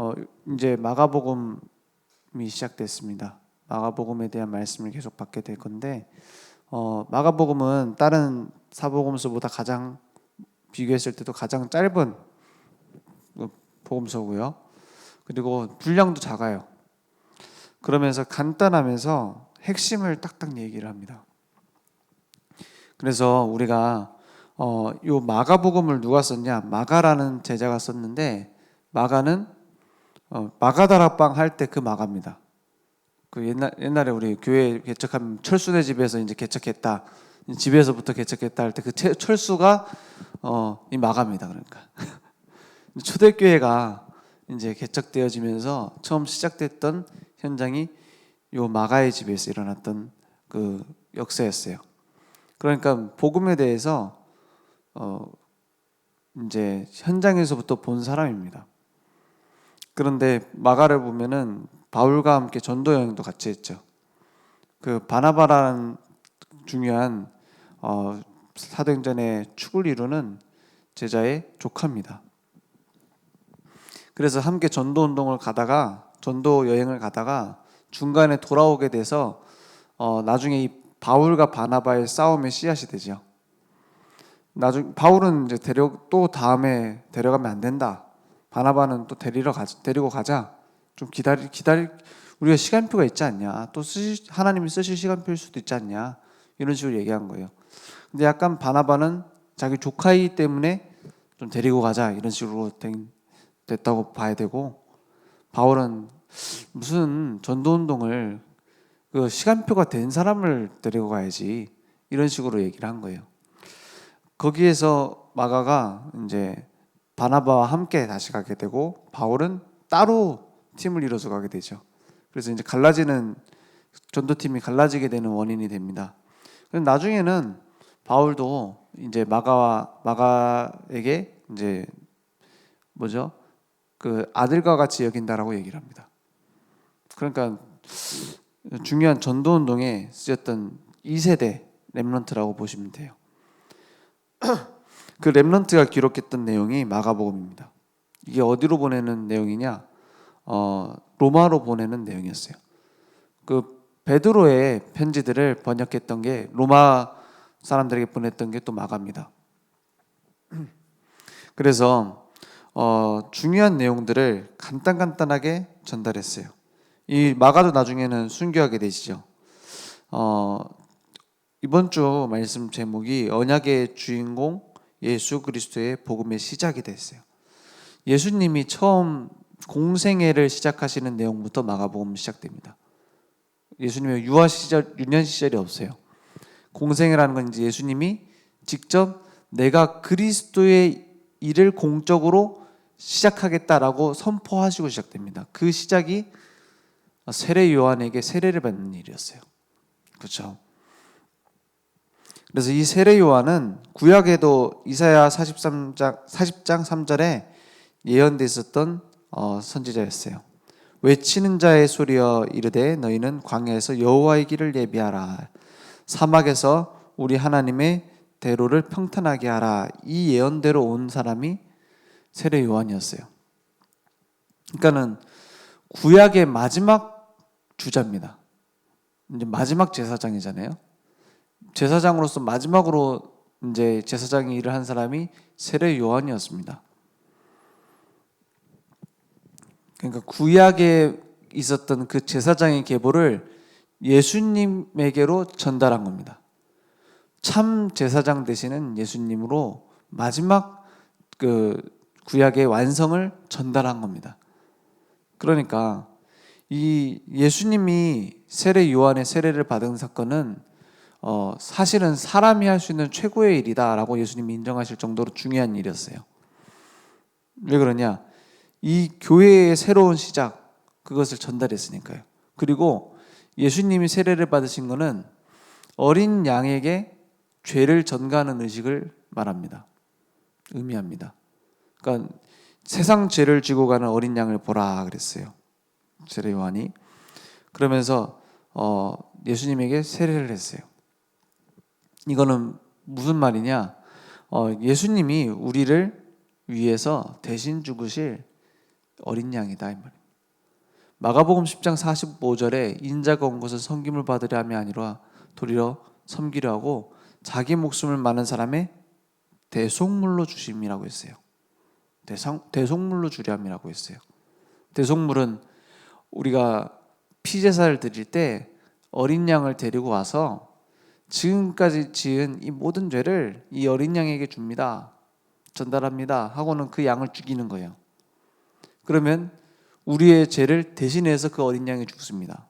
어, 이제 마가복음이 시작됐습니다. 마가복음에 대한 말씀을 계속 받게 될 건데, 마가복음은 다른 사복음서보다 가장 비교했을 때도 가장 짧은 복음서고요. 그리고 분량도 작아요. 그러면서 간단하면서 핵심을 딱딱 얘기를 합니다. 그래서 우리가 요 마가복음을 누가 썼냐? 마가라는 제자가 썼는데, 마가는 마가다락방 할 때 그 마가입니다. 그 옛날에 우리 교회 개척하면 철수네 집에서 이제 개척했다, 집에서부터 개척했다 할 때 그 철수가 이 마가입니다. 그러니까 초대교회가 이제 개척되어지면서 처음 시작됐던 현장이 요 마가의 집에서 일어났던 그 역사였어요. 그러니까 복음에 대해서 이제 현장에서부터 본 사람입니다. 그런데 마가를 보면은 바울과 함께 전도 여행도 같이 했죠. 그 바나바라는 중요한 사도행전의 축을 이루는 제자의 조카입니다. 그래서 함께 전도 운동을 가다가 전도 여행을 가다가 중간에 돌아오게 돼서 나중에 이 바울과 바나바의 싸움의 씨앗이 되죠. 나중 바울은 이제 또 다음에 데려가면 안 된다. 바나바는 또 데리고 가자. 좀 기다리 우리가 시간표가 있지 않냐. 또 하나님이 쓰실 시간표일 수도 있지 않냐. 이런 식으로 얘기한 거예요. 근데 약간 바나바는 자기 조카이기 때문에 좀 데리고 가자 이런 식으로 됐다고 봐야 되고, 바울은 무슨 전도운동을 그 시간표가 된 사람을 데리고 가야지 이런 식으로 얘기를 한 거예요. 거기에서 마가가 이제 바나바와 함께 다시 가게 되고, 바울은 따로 팀을 이뤄서 가게 되죠. 그래서 이제 전도팀이 갈라지게 되는 원인이 됩니다. 나중에는 바울도 이제 마가에게 이제 그 아들과 같이 여긴다라고 얘기를 합니다. 그러니까 중요한 전도 운동에 쓰였던 2세대 렘넌트라고 보시면 돼요. 그 렘넌트가 기록했던 내용이 마가복음입니다. 이게 어디로 보내는 내용이냐? 로마로 보내는 내용이었어요. 그 베드로의 편지들을 번역했던 게 로마 사람들에게 보냈던 게 또 마가입니다. 그래서 중요한 내용들을 간단하게 전달했어요. 이 마가도 나중에는 순교하게 되시죠. 이번 주 말씀 제목이 언약의 주인공 예수 그리스도의 복음의 시작이 됐어요. 예수님이 처음 공생애를 시작하시는 내용부터 마가복음 시작됩니다. 예수님의 유년 시절이 없어요. 공생애라는 건 이제 예수님이 직접 내가 그리스도의 일을 공적으로 시작하겠다라고 선포하시고 시작됩니다. 그 시작이 세례 요한에게 세례를 받는 일이었어요. 그렇죠? 그래서 이 세례 요한은 구약에도 이사야 40장 3절에 예언돼 있었던 선지자였어요. 외치는 자의 소리여 이르되 너희는 광야에서 여호와의 길을 예비하라, 사막에서 우리 하나님의 대로를 평탄하게 하라. 이 예언대로 온 사람이 세례 요한이었어요. 그러니까는 구약의 마지막 주자입니다. 이제 마지막 제사장이잖아요. 제사장으로서 마지막으로 이제 제사장의 일을 한 사람이 세례 요한이었습니다. 그러니까 구약에 있었던 그 제사장의 계보를 예수님에게로 전달한 겁니다. 참 제사장 되시는 예수님으로 마지막 그 구약의 완성을 전달한 겁니다. 그러니까 이 예수님이 세례 요한의 세례를 받은 사건은 사실은 사람이 할 수 있는 최고의 일이다라고 예수님이 인정하실 정도로 중요한 일이었어요. 왜 그러냐? 이 교회의 새로운 시작, 그것을 전달했으니까요. 그리고 예수님이 세례를 받으신 것은 어린 양에게 죄를 전가하는 의식을 말합니다. 의미합니다. 그러니까 세상 죄를 지고 가는 어린 양을 보라 그랬어요. 세례 요한이. 그러면서 예수님에게 세례를 했어요. 이거는 무슨 말이냐? 예수님이 우리를 위해서 대신 죽으실 어린 양이다 이 말입니다. 마가복음 10장 45절에 인자가 온 것은 섬김을 받으려 함이 아니라 도리어 섬기려 하고 자기 목숨을 많은 사람의 대속물로 주심이라고 했어요. 대속물로 주렴이라고 했어요. 대속물은 우리가 피제사를 드릴 때 어린 양을 데리고 와서 지금까지 지은 이 모든 죄를 이 어린 양에게 줍니다. 전달합니다. 하고는 그 양을 죽이는 거예요. 그러면 우리의 죄를 대신해서 그 어린 양이 죽습니다.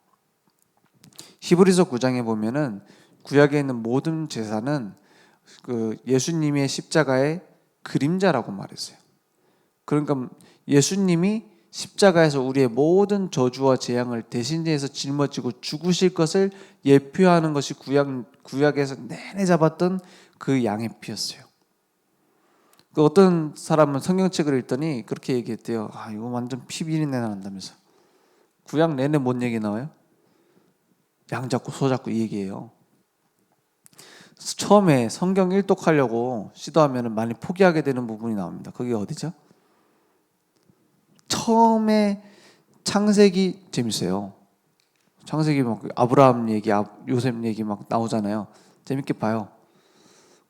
히브리서 9장에 보면은 구약에 있는 모든 제사는 그 예수님의 십자가의 그림자라고 말했어요. 그러니까 예수님이 십자가에서 우리의 모든 저주와 재앙을 대신해서 짊어지고 죽으실 것을 예표하는 것이 구약에서 내내 잡았던 그 양의 피였어요. 그 어떤 사람은 성경책을 읽더니 그렇게 얘기했대요. 이거 완전 피비린내 난다면서. 구약 내내 뭔 얘기 나와요? 양 잡고 소 잡고 이 얘기예요. 처음에 성경 일독하려고 시도하면 많이 포기하게 되는 부분이 나옵니다. 그게 어디죠? 처음에 창세기 재밌어요. 창세기 막 아브라함 얘기, 요셉 얘기 막 나오잖아요. 재밌게 봐요.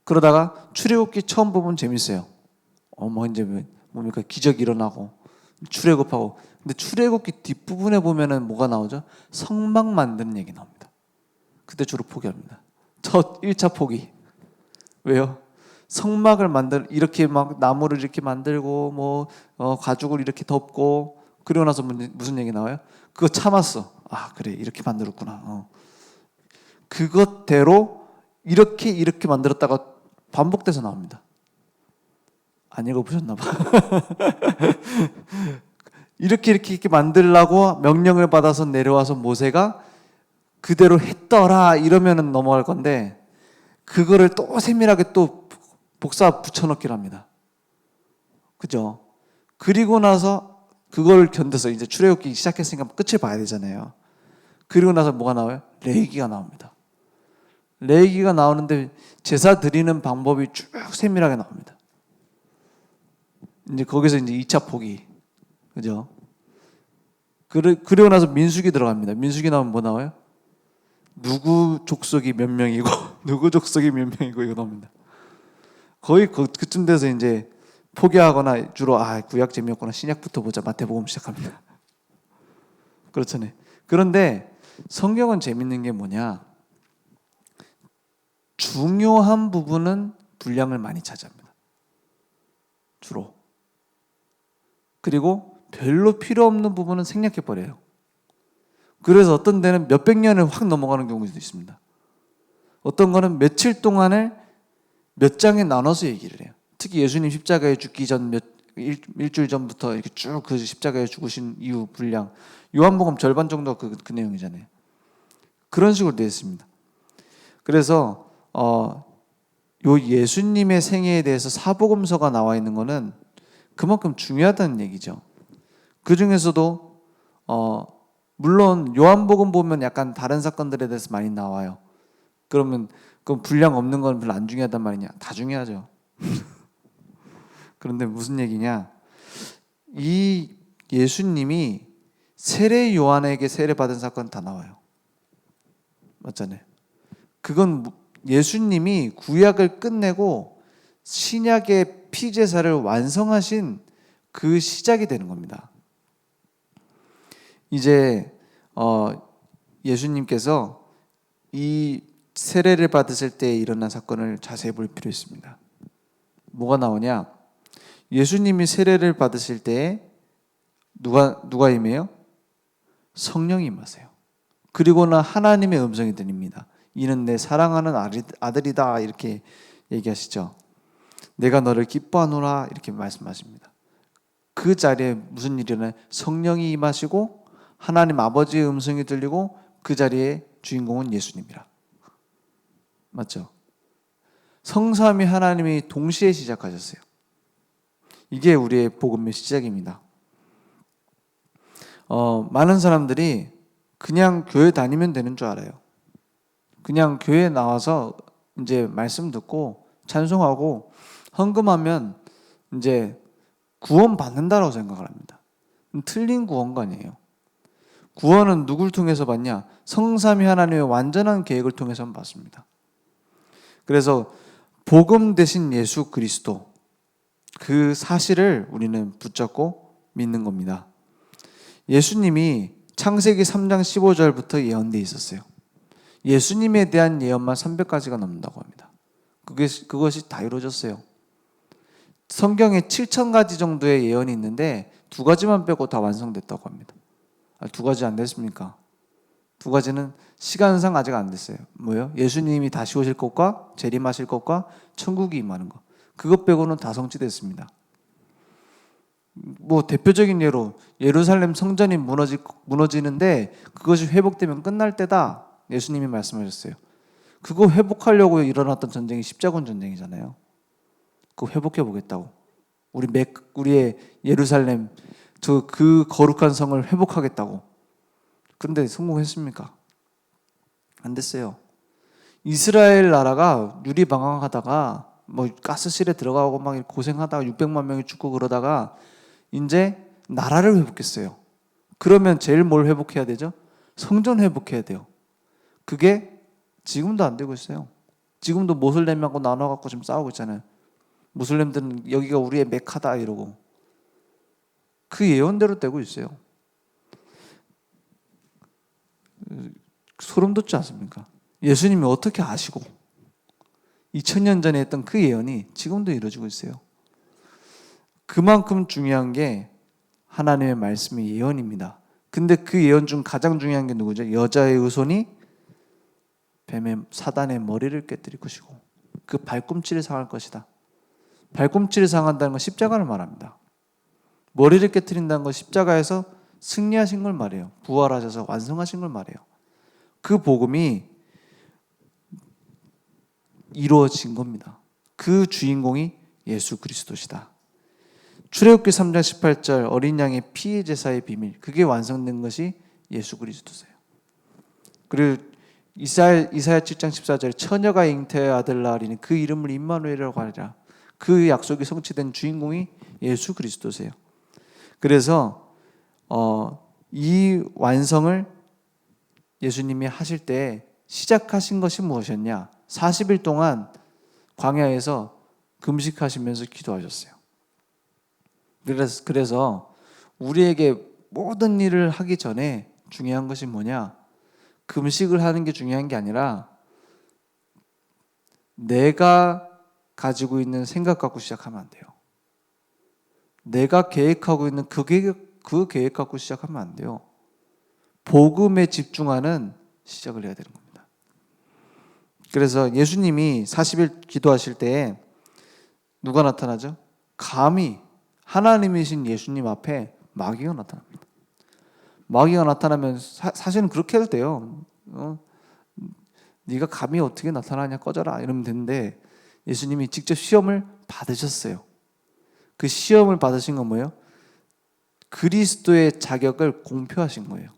그러다가 출애굽기 처음 부분 재밌어요. 이제 뭡니까 기적이 일어나고 출애굽하고. 근데 출애굽기 뒷부분에 보면은 뭐가 나오죠? 성막 만드는 얘기 나옵니다. 그때 주로 포기합니다. 첫 1차 포기. 왜요? 성막을 이렇게 막 나무를 이렇게 만들고 가죽을 이렇게 덮고 그러고 나서 무슨 얘기 나와요? 그거 참았어. 그래 이렇게 만들었구나. 그것대로 이렇게 만들었다가 반복돼서 나옵니다. 안 읽어보셨나 봐. 이렇게 만들라고 명령을 받아서 내려와서 모세가 그대로 했더라 이러면은 넘어갈 건데 그거를 또 세밀하게 또 복사 붙여넣기를 합니다. 그죠? 그리고 나서 그걸 견뎌서 이제 출애굽기 시작했으니까 끝을 봐야 되잖아요. 그리고 나서 뭐가 나와요? 레위기가 나옵니다. 레위기가 나오는데 제사 드리는 방법이 쭉 세밀하게 나옵니다. 이제 거기서 이제 2차 포기. 그죠? 그리고 나서 민수기 들어갑니다. 민수기 나오면 뭐 나와요? 누구 족속이 몇 명이고 누구 족속이 몇 명이고 이거 나옵니다. 거의 그쯤 돼서 이제 포기하거나 주로 구약 재미없구나 신약부터 보자 마태복음 시작합니다. 그렇잖아요. 그런데 성경은 재밌는 게 뭐냐? 중요한 부분은 분량을 많이 차지합니다. 주로. 그리고 별로 필요 없는 부분은 생략해버려요. 그래서 어떤 데는 몇백 년을 확 넘어가는 경우도 있습니다. 어떤 거는 며칠 동안을 몇 장에 나눠서 얘기를 해요. 특히 예수님 십자가에 죽기 전 일주일 전부터 이렇게 쭉 그 십자가에 죽으신 이후 분량, 요한복음 절반 정도가 그 내용이잖아요. 그런 식으로 되어 있습니다. 그래서 요 예수님의 생애에 대해서 사복음서가 나와 있는 거는 그만큼 중요하다는 얘기죠. 그 중에서도 물론 요한복음 보면 약간 다른 사건들에 대해서 많이 나와요. 그러면 그 분량 없는 건 별로 안 중요하단 말이냐? 다 중요하죠. 그런데 무슨 얘기냐? 이 예수님이 세례 요한에게 세례받은 사건 다 나와요. 맞잖아요. 그건 예수님이 구약을 끝내고 신약의 피제사를 완성하신 그 시작이 되는 겁니다. 이제 예수님께서 이 세례를 받으실 때 일어난 사건을 자세히 볼 필요 있습니다. 뭐가 나오냐? 예수님이 세례를 받으실 때 누가 임해요? 성령이 임하세요. 그리고는 하나님의 음성이 들립니다. 이는 내 사랑하는 아들이다 이렇게 얘기하시죠. 내가 너를 기뻐하노라 이렇게 말씀하십니다. 그 자리에 무슨 일이 일어나요? 성령이 임하시고 하나님 아버지의 음성이 들리고 그 자리에 주인공은 예수님이라. 맞죠? 성삼위 하나님이 동시에 시작하셨어요. 이게 우리의 복음의 시작입니다. 많은 사람들이 그냥 교회 다니면 되는 줄 알아요. 그냥 교회 나와서 이제 말씀 듣고 찬송하고 헌금하면 이제 구원 받는다라고 생각을 합니다. 틀린 구원관이에요. 구원은 누굴 통해서 받냐? 성삼위 하나님의 완전한 계획을 통해서 받습니다. 그래서 복음 대신 예수 그리스도, 그 사실을 우리는 붙잡고 믿는 겁니다. 예수님이 창세기 3장 15절부터 예언되어 있었어요. 예수님에 대한 예언만 300가지가 넘는다고 합니다. 그것이 다 이루어졌어요. 성경에 7,000가지 정도의 예언이 있는데 2가지만 빼고 다 완성됐다고 합니다. 2가지 안 됐습니까? 2가지는 시간상 아직 안 됐어요. 뭐예요? 예수님이 다시 오실 것과 재림하실 것과 천국이 임하는 것. 그것 빼고는 다 성취됐습니다. 뭐 대표적인 예로 예루살렘 성전이 무너지는데 그것이 회복되면 끝날 때다. 예수님이 말씀하셨어요. 그거 회복하려고 일어났던 전쟁이 십자군 전쟁이잖아요. 그거 회복해 보겠다고. 우리의 예루살렘 그 거룩한 성을 회복하겠다고. 근데 성공했습니까? 안 됐어요. 이스라엘 나라가 유리방황하다가 뭐 가스실에 들어가고 막 고생하다가 600만 명이 죽고 그러다가 이제 나라를 회복했어요. 그러면 제일 뭘 회복해야 되죠? 성전 회복해야 돼요. 그게 지금도 안 되고 있어요. 지금도 모슬렘하고 나눠갖고 지금 싸우고 있잖아요. 무슬림들은 여기가 우리의 메카다 이러고. 그 예언대로 되고 있어요. 소름 돋지 않습니까? 예수님이 어떻게 아시고 2000년 전에 했던 그 예언이 지금도 이루어지고 있어요. 그만큼 중요한 게 하나님의 말씀의 예언입니다. 근데 그 예언 중 가장 중요한 게 누구죠? 여자의 의손이 뱀의 사단의 머리를 깨뜨릴 것이고 그 발꿈치를 상할 것이다. 발꿈치를 상한다는 건 십자가를 말합니다. 머리를 깨뜨린다는 건 십자가에서 승리하신 걸 말해요. 부활하셔서 완성하신 걸 말해요. 그 복음이 이루어진 겁니다. 그 주인공이 예수 그리스도시다. 출애굽기 3장 18절 어린 양의 피 제사의 비밀, 그게 완성된 것이 예수 그리스도세요. 그리고 이사야 7장 14절 처녀가 잉태의 아들 낳으리니 그 이름을 임마누엘이라고 하리라. 그 약속이 성취된 주인공이 예수 그리스도세요. 그래서 이 완성을 예수님이 하실 때 시작하신 것이 무엇이었냐? 40일 동안 광야에서 금식하시면서 기도하셨어요. 그래서 우리에게 모든 일을 하기 전에 중요한 것이 뭐냐? 금식을 하는 게 중요한 게 아니라 내가 가지고 있는 생각 갖고 시작하면 안 돼요. 내가 계획하고 있는 그 계획 갖고 시작하면 안 돼요. 복음에 집중하는 시작을 해야 되는 겁니다. 그래서 예수님이 40일 기도하실 때 누가 나타나죠? 감히 하나님이신 예수님 앞에 마귀가 나타납니다. 마귀가 나타나면 사실은 그렇게 해도 돼요. 네가 감히 어떻게 나타나냐 꺼져라 이러면 되는데 예수님이 직접 시험을 받으셨어요. 그 시험을 받으신 건 뭐예요? 그리스도의 자격을 공표하신 거예요.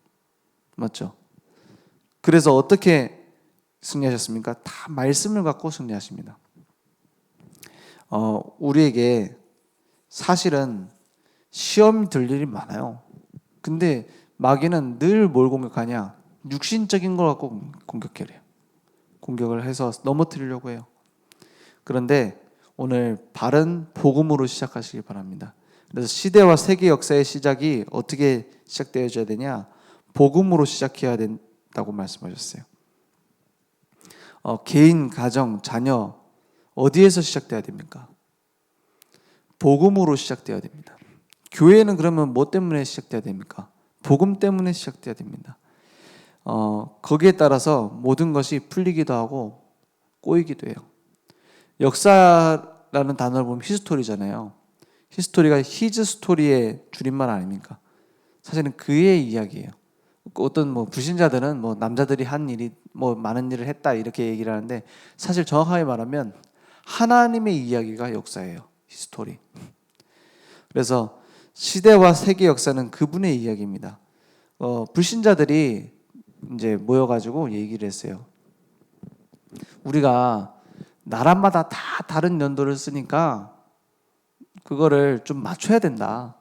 맞죠? 그래서 어떻게 승리하셨습니까? 다 말씀을 갖고 승리하십니다. 우리에게 사실은 시험 들 일이 많아요. 근데 마귀는 늘 뭘 공격하냐? 육신적인 걸 갖고 공격해요. 공격을 해서 넘어뜨리려고 해요. 그런데 오늘 바른 복음으로 시작하시기 바랍니다. 그래서 시대와 세계 역사의 시작이 어떻게 시작되어져야 되냐? 복음으로 시작해야 된다고 말씀하셨어요. 개인, 가정, 자녀 어디에서 시작돼야 됩니까? 복음으로 시작돼야 됩니다. 교회는 그러면 뭐 때문에 시작돼야 됩니까? 복음 때문에 시작돼야 됩니다. 거기에 따라서 모든 것이 풀리기도 하고 꼬이기도 해요. 역사라는 단어를 보면 히스토리잖아요. 히스토리가 히즈 스토리의 줄임말 아닙니까? 사실은 그의 이야기예요. 어떤 불신자들은 남자들이 한 일이 많은 일을 했다 이렇게 얘기를 하는데 사실 정확하게 말하면 하나님의 이야기가 역사예요. 히스토리. 그래서 시대와 세계 역사는 그분의 이야기입니다. 불신자들이 이제 모여가지고 얘기를 했어요. 우리가 나라마다 다 다른 연도를 쓰니까 그거를 좀 맞춰야 된다.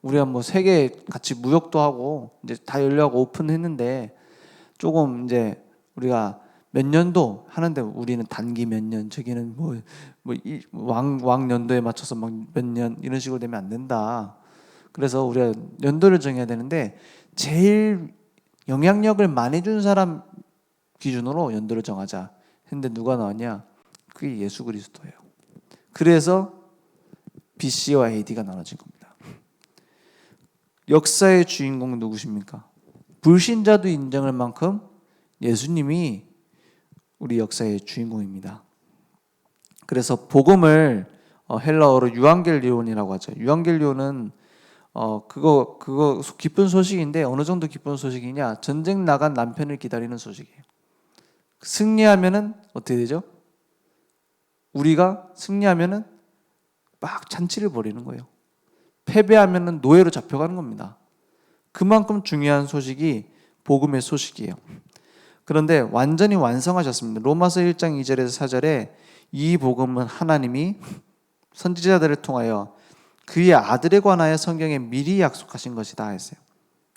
우리가 뭐 세계 같이 무역도 하고 이제 다 열려고 오픈했는데 조금 이제 우리가 몇 년도 하는데 우리는 단기 몇 년, 저기는 왕 연도에 맞춰서 막 몇 년 이런 식으로 되면 안 된다. 그래서 우리가 연도를 정해야 되는데 제일 영향력을 많이 준 사람 기준으로 연도를 정하자 했는데 누가 나왔냐? 그게 예수 그리스도예요. 그래서 BC와 AD가 나눠진 겁니다. 역사의 주인공 누구십니까? 불신자도 인정할 만큼 예수님이 우리 역사의 주인공입니다. 그래서 복음을 헬라어로 유앙겔리온이라고 하죠. 유앙겔리온은 그거 기쁜 소식인데 어느 정도 기쁜 소식이냐? 전쟁 나간 남편을 기다리는 소식이에요. 승리하면은 어떻게 되죠? 우리가 승리하면은 막 잔치를 벌이는 거예요. 패배하면은 노예로 잡혀가는 겁니다. 그만큼 중요한 소식이 복음의 소식이에요. 그런데 완전히 완성하셨습니다. 로마서 1장 2절에서 4절에 이 복음은 하나님이 선지자들을 통하여 그의 아들에 관하여 성경에 미리 약속하신 것이다 했어요.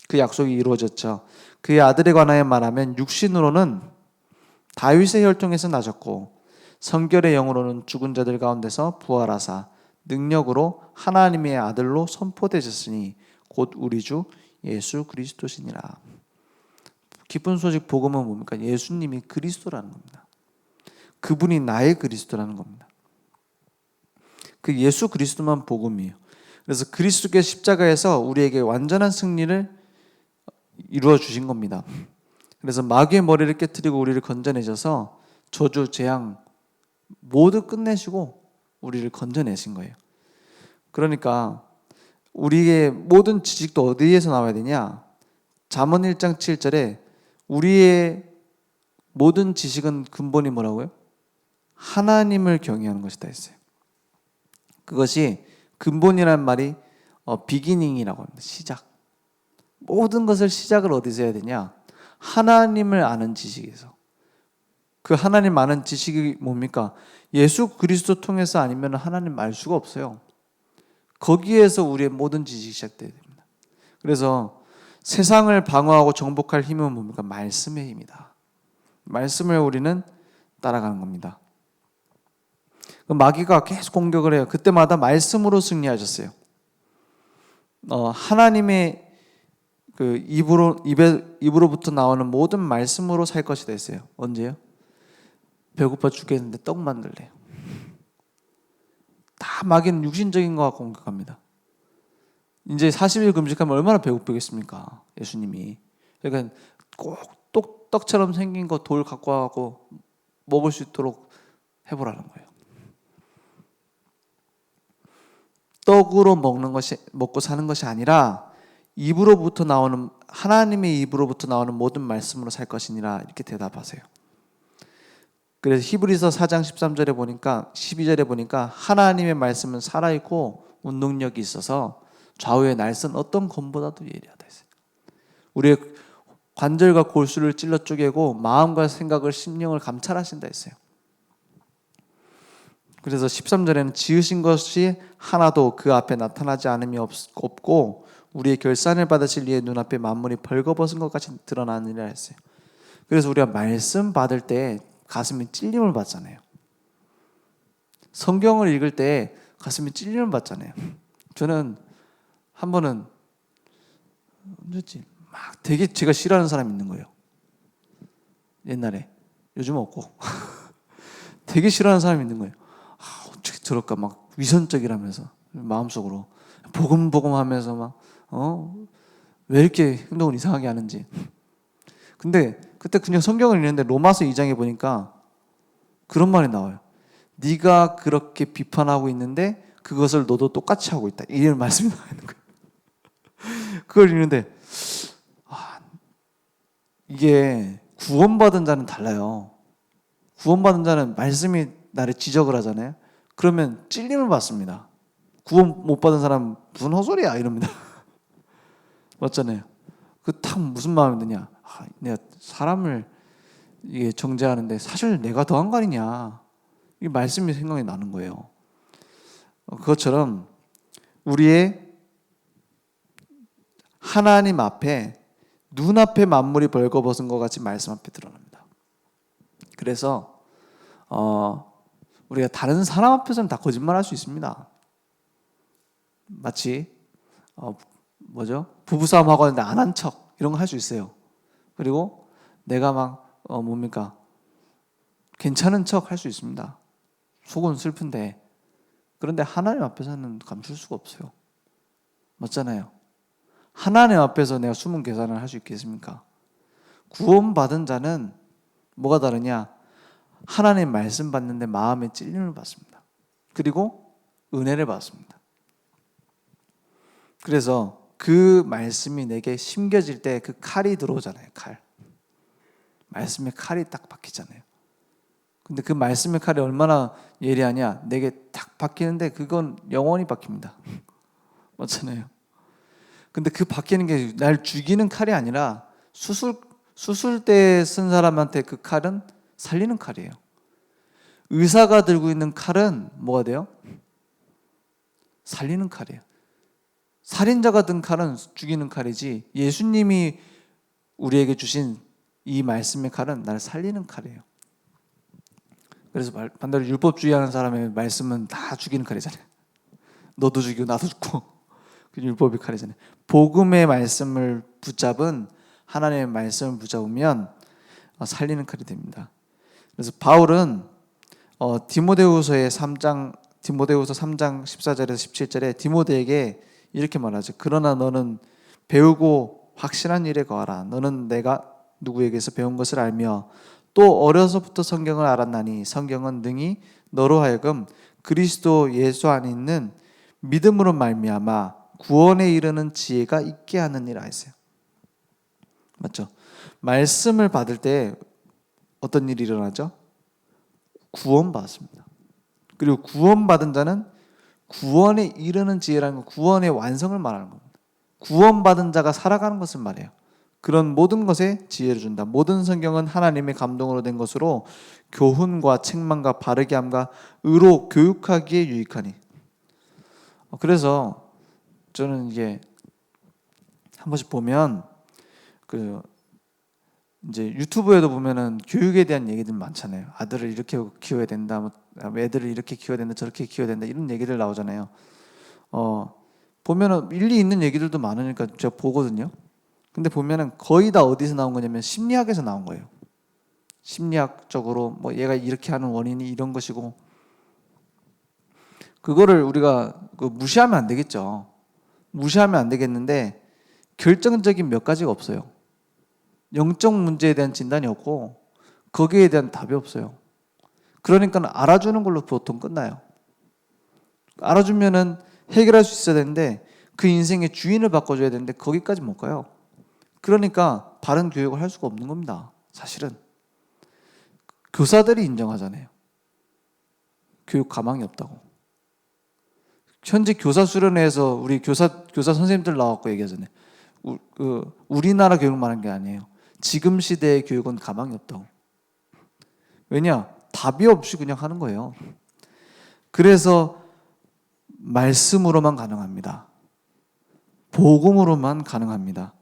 그 약속이 이루어졌죠. 그의 아들에 관하여 말하면 육신으로는 다윗의 혈통에서 나셨고 성결의 영으로는 죽은 자들 가운데서 부활하사 능력으로 하나님의 아들로 선포되셨으니 곧 우리 주 예수 그리스도시니라. 기쁜 소식 복음은 뭡니까? 예수님이 그리스도라는 겁니다. 그분이 나의 그리스도라는 겁니다. 그 예수 그리스도만 복음이에요. 그래서 그리스도의 십자가에서 우리에게 완전한 승리를 이루어 주신 겁니다. 그래서 마귀의 머리를 깨뜨리고 우리를 건져내셔서 저주, 재앙 모두 끝내시고 우리를 건져내신 거예요. 그러니까 우리의 모든 지식도 어디에서 나와야 되냐? 잠언 1장 7절에 우리의 모든 지식은 근본이 뭐라고요? 하나님을 경외하는 것이다 했어요. 그것이 근본이라는 말이 비기닝이라고 합니다. 시작. 모든 것을 시작을 어디서 해야 되냐? 하나님을 아는 지식에서. 그 하나님 아는 지식이 뭡니까? 예수 그리스도 통해서 아니면 하나님 알 수가 없어요. 거기에서 우리의 모든 지식이 시작돼야 됩니다. 그래서 세상을 방어하고 정복할 힘은 뭡니까? 말씀의 힘이다. 말씀을 우리는 따라가는 겁니다. 마귀가 계속 공격을 해요. 그때마다 말씀으로 승리하셨어요. 하나님의 그 입으로부터 나오는 모든 말씀으로 살 것이다 했어요. 언제요? 배고파 죽겠는데 떡 만들래요. 다 마귀는 육신적인 것과 공격합니다. 이제 40일 금식하면 얼마나 배고프겠습니까? 예수님이. 그러니까 꼭 떡처럼 생긴 거 돌 갖고 와서 먹을 수 있도록 해보라는 거예요. 떡으로 먹고 사는 것이 아니라 입으로부터 나오는 하나님의 입으로부터 나오는 모든 말씀으로 살 것이니라 이렇게 대답하세요. 그래서 히브리서 4장 13절에 보니까 12절에 보니까 하나님의 말씀은 살아있고 운동력이 있어서 좌우의 날선 어떤 검보다도 예리하다 했어요. 우리의 관절과 골수를 찔러 쪼개고 마음과 생각을 심령을 감찰하신다 했어요. 그래서 13절에는 지으신 것이 하나도 그 앞에 나타나지 않음이 없고 우리의 결산을 받으실 이의 눈앞에 만물이 벌거벗은 것 같이 드러나느니라 했어요. 그래서 우리가 말씀 받을 때 가슴이 찔림을 받잖아요. 성경을 읽을 때 가슴이 찔림을 받잖아요. 저는 한 번은 막 되게 제가 싫어하는 사람이 있는 거예요. 옛날에. 요즘은 없고 되게 싫어하는 사람이 있는 거예요. 어떻게 저럴까 막 위선적이라면서 마음속으로 보금보금 하면서 막 왜 이렇게 행동을 이상하게 하는지. 근데 그때 그냥 성경을 읽는데 로마서 2장에 보니까 그런 말이 나와요. 네가 그렇게 비판하고 있는데 그것을 너도 똑같이 하고 있다. 이런 말씀이 나와 있는 거예요. 그걸 읽는데 이게 구원받은 자는 달라요. 구원받은 자는 말씀이 나를 지적을 하잖아요. 그러면 찔림을 받습니다. 구원 못 받은 사람 무슨 헛소리야 이럽니다. 맞잖아요. 그 딱 무슨 마음이 드냐? 내가 사람을 이게 정죄하는데 사실 내가 더한 거 아니냐? 이 말씀이 생각이 나는 거예요. 그것처럼 우리의 하나님 앞에 눈앞에 만물이 벌거벗은 것 같이 말씀 앞에 드러납니다. 그래서 우리가 다른 사람 앞에서는 다 거짓말할 수 있습니다. 마치 부부싸움 하고 있는데 안 한 척 이런 거 할 수 있어요. 그리고 내가 막 괜찮은 척 할 수 있습니다. 속은 슬픈데. 그런데 하나님 앞에서는 감출 수가 없어요. 맞잖아요. 하나님 앞에서 내가 숨은 계산을 할 수 있겠습니까? 구원받은 자는 뭐가 다르냐? 하나님 말씀 받는데 마음의 찔림을 받습니다. 그리고 은혜를 받습니다. 그래서 그 말씀이 내게 심겨질 때 그 칼이 들어오잖아요. 칼. 말씀의 칼이 딱 박히잖아요. 근데 그 말씀의 칼이 얼마나 예리하냐? 내게 딱 박히는데 그건 영원히 박힙니다. 맞잖아요. 근데 그 박히는 게 날 죽이는 칼이 아니라 수술대에 쓴 사람한테 그 칼은 살리는 칼이에요. 의사가 들고 있는 칼은 뭐가 돼요? 살리는 칼이에요. 살인자가 든 칼은 죽이는 칼이지, 예수님이 우리에게 주신 이 말씀의 칼은 나를 살리는 칼이에요. 그래서 반대로 율법주의하는 사람의 말씀은 다 죽이는 칼이잖아요. 너도 죽이고 나도 죽고. 그 율법의 칼이잖아요. 복음의 말씀을 붙잡은, 하나님의 말씀을 붙잡으면 살리는 칼이 됩니다. 그래서 바울은 디모데후서 3장 14절에서 17절에 디모데에게 이렇게 말하죠. 그러나 너는 배우고 확실한 일에 거하라. 너는 내가 누구에게서 배운 것을 알며 또 어려서부터 성경을 알았나니 성경은 능히 너로 하여금 그리스도 예수 안에 있는 믿음으로 말미암아 구원에 이르는 지혜가 있게 하느니라 했어요. 맞죠? 말씀을 받을 때 어떤 일이 일어나죠? 구원받습니다. 그리고 구원받은 자는 구원에 이르는 지혜라는 건 구원의 완성을 말하는 겁니다. 구원받은 자가 살아가는 것을 말해요. 그런 모든 것에 지혜를 준다. 모든 성경은 하나님의 감동으로 된 것으로 교훈과 책망과 바르게 함과 의로 교육하기에 유익하니. 그래서 저는 이게 한 번씩 보면 이제 유튜브에도 보면은 교육에 대한 얘기들 많잖아요. 아들을 이렇게 키워야 된다, 애들을 이렇게 키워야 된다, 저렇게 키워야 된다, 이런 얘기들 나오잖아요. 보면은 일리 있는 얘기들도 많으니까 제가 보거든요. 근데 보면은 거의 다 어디서 나온 거냐면 심리학에서 나온 거예요. 심리학적으로 뭐 얘가 이렇게 하는 원인이 이런 것이고, 그거를 우리가 무시하면 안 되겠죠. 무시하면 안 되겠는데 결정적인 몇 가지가 없어요. 영적 문제에 대한 진단이 없고 거기에 대한 답이 없어요. 그러니까 알아주는 걸로 보통 끝나요. 알아주면은 해결할 수 있어야 되는데 그 인생의 주인을 바꿔줘야 되는데 거기까지 못 가요. 그러니까 바른 교육을 할 수가 없는 겁니다. 사실은 교사들이 인정하잖아요. 교육 가망이 없다고. 현재 교사 수련회에서 우리 교사 선생님들 나와서 얘기하잖아요. 우리나라 교육만 하는 게 아니에요. 지금 시대의 교육은 가망이 없다고. 왜냐? 답이 없이 그냥 하는 거예요. 그래서 말씀으로만 가능합니다. 복음으로만 가능합니다.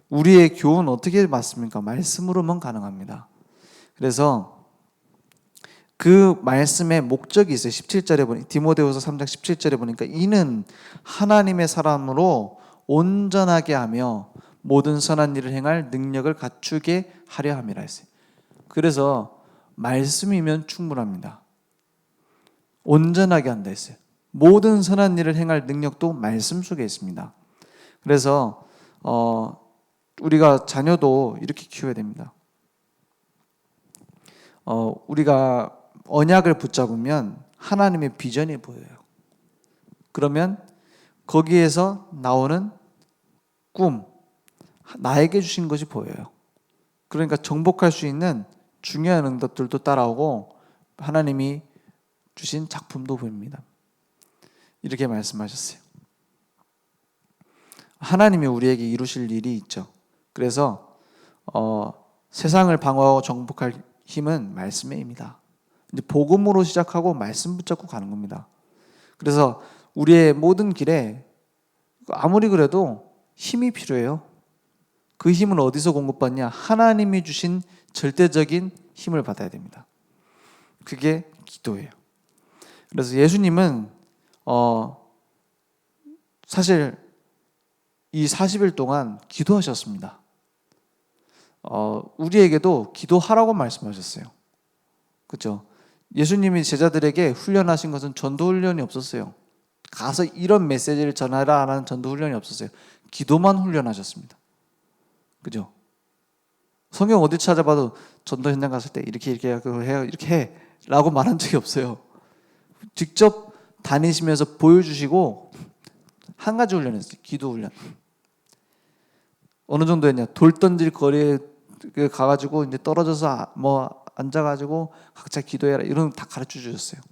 우리의 교훈 어떻게 맞습니까? 말씀으로만 가능합니다. 그래서 그 말씀의 목적이 있어요. 17절에 보니 디모데후서 3장 17절에 보니까 이는 하나님의 사람으로 온전하게 하며 모든 선한 일을 행할 능력을 갖추게 하려 함이라 했어요. 그래서 말씀이면 충분합니다. 온전하게 한다 했어요. 모든 선한 일을 행할 능력도 말씀 속에 있습니다. 그래서 우리가 자녀도 이렇게 키워야 됩니다. 우리가 언약을 붙잡으면 하나님의 비전이 보여요. 그러면 거기에서 나오는 꿈, 나에게 주신 것이 보여요. 그러니까 정복할 수 있는 중요한 응답들도 따라오고 하나님이 주신 작품도 보입니다. 이렇게 말씀하셨어요. 하나님이 우리에게 이루실 일이 있죠. 그래서 세상을 방어하고 정복할 힘은 말씀의 힘이다. 이제 복음으로 시작하고 말씀 붙잡고 가는 겁니다. 그래서 우리의 모든 길에 아무리 그래도 힘이 필요해요. 그 힘은 어디서 공급받냐? 하나님이 주신 절대적인 힘을 받아야 됩니다. 그게 기도예요. 그래서 예수님은 사실 이 40일 동안 기도하셨습니다. 우리에게도 기도하라고 말씀하셨어요. 그렇죠? 예수님이 제자들에게 훈련하신 것은 전도 훈련이 없었어요. 가서 이런 메시지를 전하라 하는 전도 훈련이 없었어요. 기도만 훈련하셨습니다. 그죠? 성경 어디 찾아봐도 전도 현장 갔을 때 이렇게 해요, 이렇게 해 라고 말한 적이 없어요. 직접 다니시면서 보여주시고 한 가지 훈련했어요. 기도 훈련. 어느 정도 했냐? 돌 던질 거리에 가가지고 이제 떨어져서 뭐 앉아가지고 각자 기도해라 이런 거 다 가르쳐 주셨어요.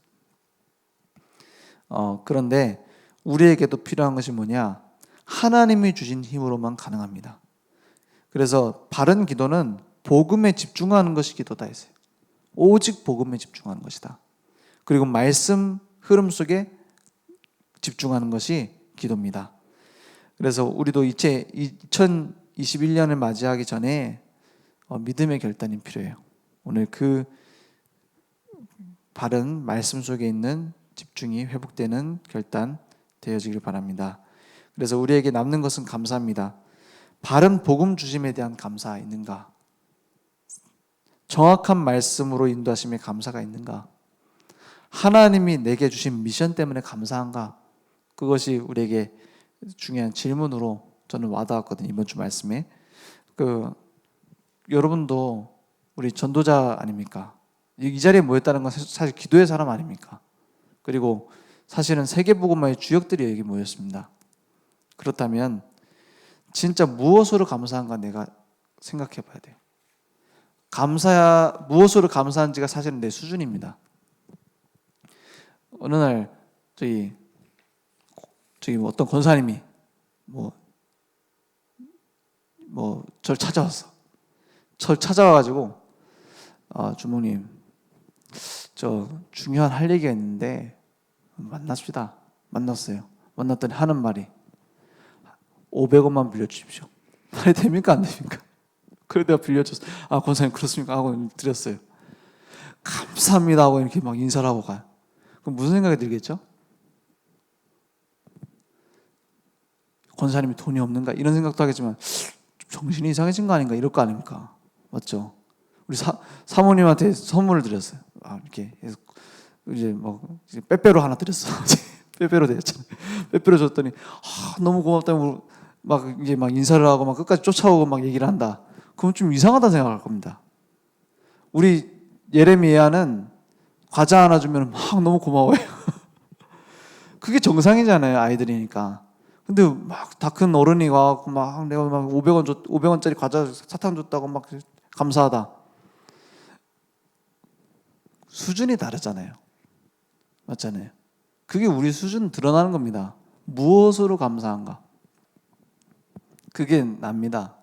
그런데 우리에게도 필요한 것이 뭐냐? 하나님이 주신 힘으로만 가능합니다. 그래서 바른 기도는 복음에 집중하는 것이 기도다 했어요. 오직 복음에 집중하는 것이다. 그리고 말씀 흐름 속에 집중하는 것이 기도입니다. 그래서 우리도 이제 2021년을 맞이하기 전에 믿음의 결단이 필요해요. 오늘 그 바른 말씀 속에 있는 집중이 회복되는 결단 되어지길 바랍니다. 그래서 우리에게 남는 것은 감사입니다. 바른 복음 주심에 대한 감사 있는가? 정확한 말씀으로 인도하심에 감사가 있는가? 하나님이 내게 주신 미션 때문에 감사한가? 그것이 우리에게 중요한 질문으로 저는 와닿았거든요. 이번 주 말씀에. 여러분도 우리 전도자 아닙니까? 이 자리에 모였다는 건 사실 기도의 사람 아닙니까? 그리고 사실은 세계복음화의 주역들이 여기 모였습니다. 그렇다면 진짜 무엇으로 감사한가 내가 생각해 봐야 돼요. 무엇으로 감사한지가 사실은 내 수준입니다. 어느 날 저희 어떤 권사님이 절 찾아왔어. 절 찾아와가지고 주목님, 저 중요한 할 얘기가 있는데 만납시다. 만났어요. 만났더니 하는 말이 500원만 빌려주십시오. 말이 됩니까 안 됩니까? 그래 내가 빌려줬어. 권사님 그렇습니까? 하고 드렸어요. 감사합니다 하고 이렇게 막 인사를 하고 가요. 그럼 무슨 생각이 들겠죠? 권사님이 돈이 없는가? 이런 생각도 하겠지만 정신이 이상해진 거 아닌가? 이럴 거 아닙니까? 맞죠? 우리 사모님한테 선물을 드렸어요. 이렇게 해서 이제 빼빼로 하나 드렸어. 빼빼로 드렸잖아요. 빼빼로 줬더니 너무 고맙다고 이제 인사를 하고 끝까지 쫓아오고 얘기를 한다. 그럼 좀 이상하다 생각할 겁니다. 우리 예레미야는 과자 하나 주면 너무 고마워요. 그게 정상이잖아요, 아이들이니까. 근데 다 큰 어른이 와갖고 내가 500원짜리 과자 사탕 줬다고 감사하다. 수준이 다르잖아요. 맞잖아요. 그게 우리 수준 드러나는 겁니다. 무엇으로 감사한가? 그게 납니다.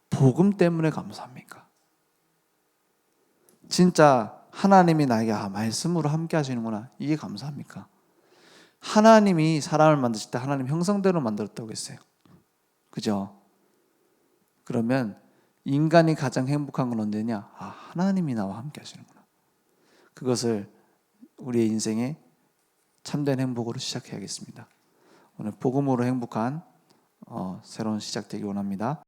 복음 때문에 감사합니까? 진짜 하나님이 나에게 말씀으로 함께 하시는구나. 이게 감사합니까? 하나님이 사람을 만드실 때 하나님 형상대로 만들었다고 했어요. 그죠? 그러면 인간이 가장 행복한 건 언제냐? 하나님이 나와 함께 하시는구나. 그것을 우리의 인생의 참된 행복으로 시작해야겠습니다. 오늘 복음으로 행복한 새로운 시작 되기 원합니다.